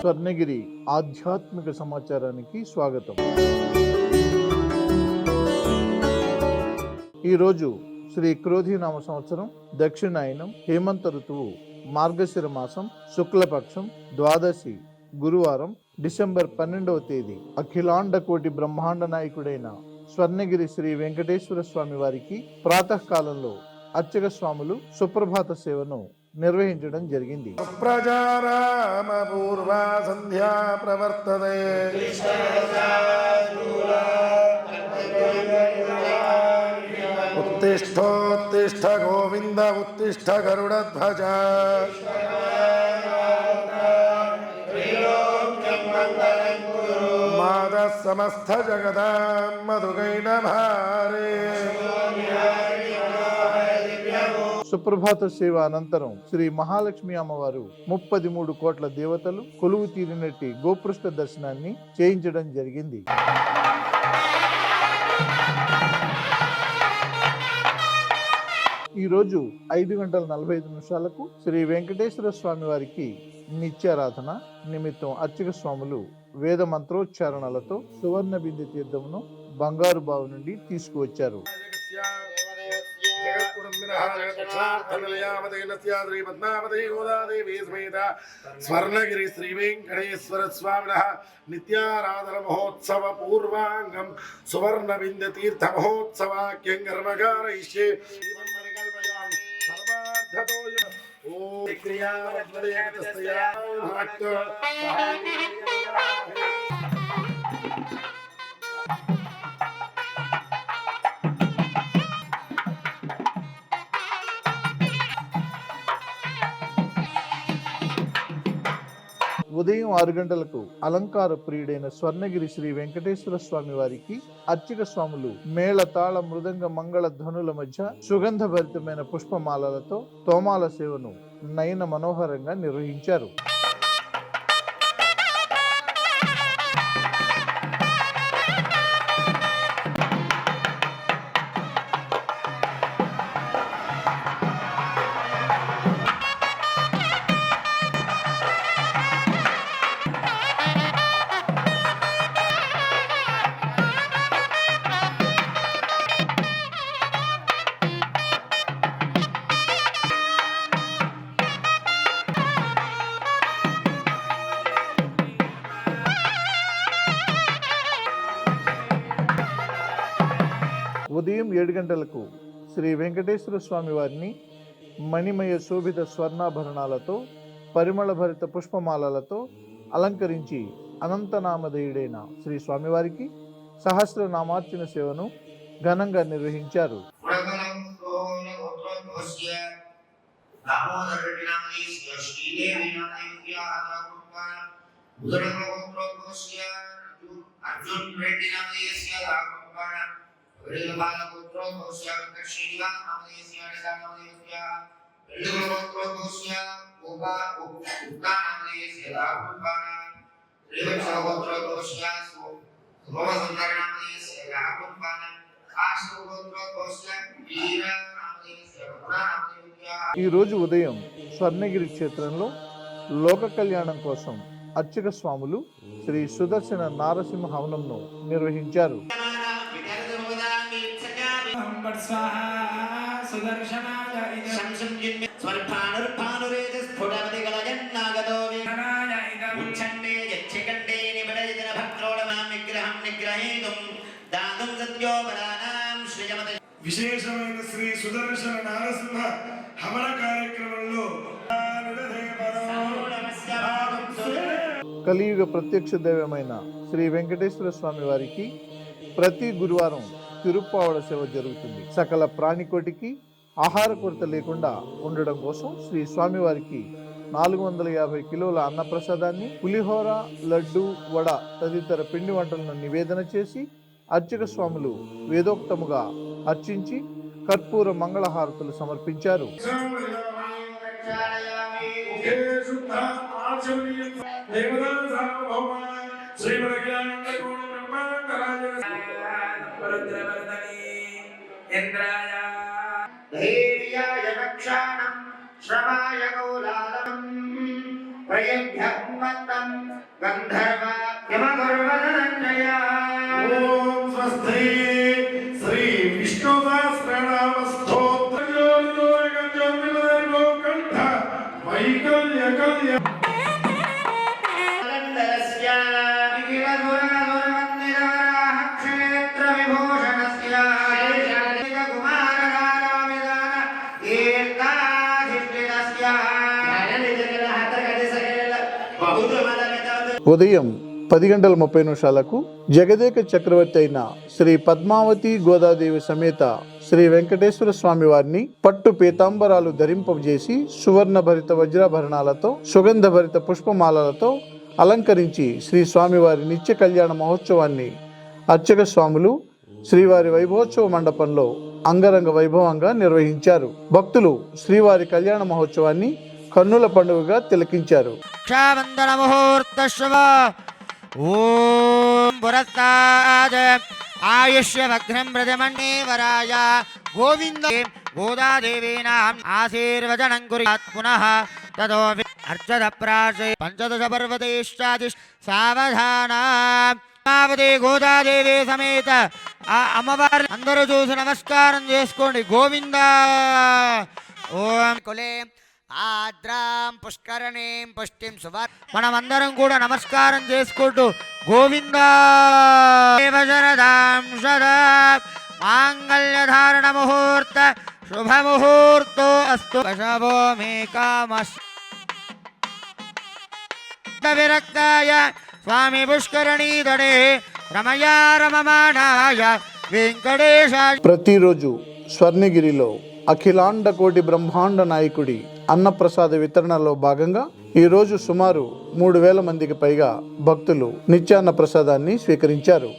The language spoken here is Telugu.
స్వర్ణగిరి ఆధ్యాత్మిక సమాచారానికి స్వాగతం. ఈరోజు శ్రీ క్రోధినామ సంవత్సరం దక్షిణాయనం హేమంత ఋతువు మార్గశిర మాసం శుక్లపక్షం ద్వాదశి గురువారం డిసెంబర్ 12వ తేదీ. అఖిలాండ కోటి బ్రహ్మాండ నాయకుడైన స్వర్ణగిరి శ్రీ వెంకటేశ్వర స్వామి వారికి ప్రాతకాలంలో అర్చక స్వాములు సుప్రభాత సేవను నిర్వహించడం జరిగింది. ప్రజారామ పూర్వ సంధ్యా ప్రవర్తతే ఉత్తిష్టోత్తిష్ట గోవింద ఉత్తిష్ట గరుడధ్వజ మాద సమస్త జగదాం మధుగైన భారే. సుప్రభాత సేవ అనంతరం శ్రీ మహాలక్ష్మి అమ్మవారు 33 కోట్ల దేవతలు కొలువు తీరినట్టి గోపృష్ఠ దర్శనాన్ని చేయించడం జరిగింది. ఈరోజు 5:45 శ్రీ వెంకటేశ్వర స్వామి వారికి నిత్యారాధన నిమిత్తం అర్చక స్వాములు వేద మంత్రోచ్చారణలతో సువర్ణ బిందు తీర్థమును బంగారు బావి నుండి తీసుకువచ్చారు. స్వర్ణగిరి శ్రీ వెంకటేశ్వర స్వామినః నిత్యారాధన మహోత్సవ పూర్వాంగం సువర్ణ బిందు తీర్థ మహోత్సవాఖ్యం కర్మకారయిష్యే. ఉదయం 6 గంటలకు అలంకార ప్రియుడైన స్వర్ణగిరి శ్రీ వెంకటేశ్వర స్వామి వారికి అర్చక స్వాములు మేళ తాళ మృదంగ మంగళ ధ్వనుల మధ్య సుగంధ భరితమైన పుష్పమాలలతో తోమాల సేవను నయన మనోహరంగా నిర్వహించారు. ఉదయం 7 గంటలకు శ్రీ వెంకటేశ్వర స్వామి వారిని మణిమయ శోభిత స్వర్ణాభరణాలతో పరిమళ భరిత పుష్పమాలలతో అలంకరించి అనంతనామధేయుడైన శ్రీ స్వామివారికి సహస్రనామార్చన సేవను ఘనంగా నిర్వహించారు. ఈ రోజు ఉదయం స్వర్ణగిరి క్షేత్రంలో లోక కళ్యాణం కోసం అర్చక స్వాములు శ్రీ సుదర్శన నారసింహ హవనంను నిర్వహించారు. విశేషమైన శ్రీ సుదర్శన నారసింహ హవన కార్యక్రమంలో కలియుగ ప్రత్యక్ష దైవమైన శ్రీ వెంకటేశ్వర స్వామి వారికి ప్రతి గురువారం తిరుప్పావడ సేవ జరుగుతుంది. సకల ప్రాణికోటికి ఆహార కొరత లేకుండా ఉండడం కోసం శ్రీ స్వామివారికి 450 కిలోల అన్నప్రసాదాన్ని, పులిహోర, లడ్డు, వడ తదితర పిండి వంటలను నివేదన చేసి అర్చక స్వాములు వేదోక్తముగా అర్చించి కర్పూర మంగళహారతులు సమర్పించారు. శ్రమాయ గౌలాలం ప్రయభ్యం ఓం స్వస్తి శ్రీ విష్ణు సహస్రనామ స్తోత్ర వైకల్య కల్య ఉదయం 10:30 జగదేక చక్రవర్తి అయిన శ్రీ పద్మావతి గోదాదేవి సమేత శ్రీ వెంకటేశ్వర స్వామి వారిని పట్టు పీతాంబరాలు ధరింపజేసి సువర్ణ భరిత వజ్రాభరణాలతో సుగంధ భరిత పుష్పమాలలతో అలంకరించి శ్రీ స్వామివారి నిత్య కళ్యాణ మహోత్సవాన్ని అర్చక స్వాములు శ్రీవారి వైభవోత్సవ మండపంలో అంగరంగ వైభవంగా నిర్వహించారు. భక్తులు శ్రీవారి కళ్యాణ మహోత్సవాన్ని కన్నుల పండుగగా తిలకించారు. రక్షాబంధన ముహూర్త శుభ ఓం పురస్తాద్ ఆయుష్యవగ్రం ప్రజమణ్యేవరాయ గోవింద గోదాదేవీనాం ఆశీర్వచనం కుర్యాత్ పునః తదో అర్చద ప్రాశే పంచదశ పర్వతేశ్చాది సావధాన పద్మావతి గోదాదేవి సమేత ఆ అమ్మవారి అందరూ చూసి నమస్కారం చేసుకోండి. గోవింద ఓం కులే ఆద్రాం పుష్కరణీం పుష్టిం సువర్ మనమందరం కూడా నమస్కారం చేసుకుంటూ గోవింద శరదాం సదా మాంగళ్యధారణ ముహూర్త శుభముహూర్తో అస్తు పశవో మే కామస్ విరక్తాయ స్వామి పుష్కరణీతడే రమయా రమమాణాయ వెంకటేశాయ. ప్రతిరోజు స్వర్ణగిరిలో అఖిలాండ కోటి బ్రహ్మాండ నాయకుడి అన్నప్రసాద వితరణలో భాగంగా ఈరోజు సుమారు 3,000 మందికి పైగా భక్తులు నిత్యాన్న ప్రసాదాన్ని స్వీకరించారు.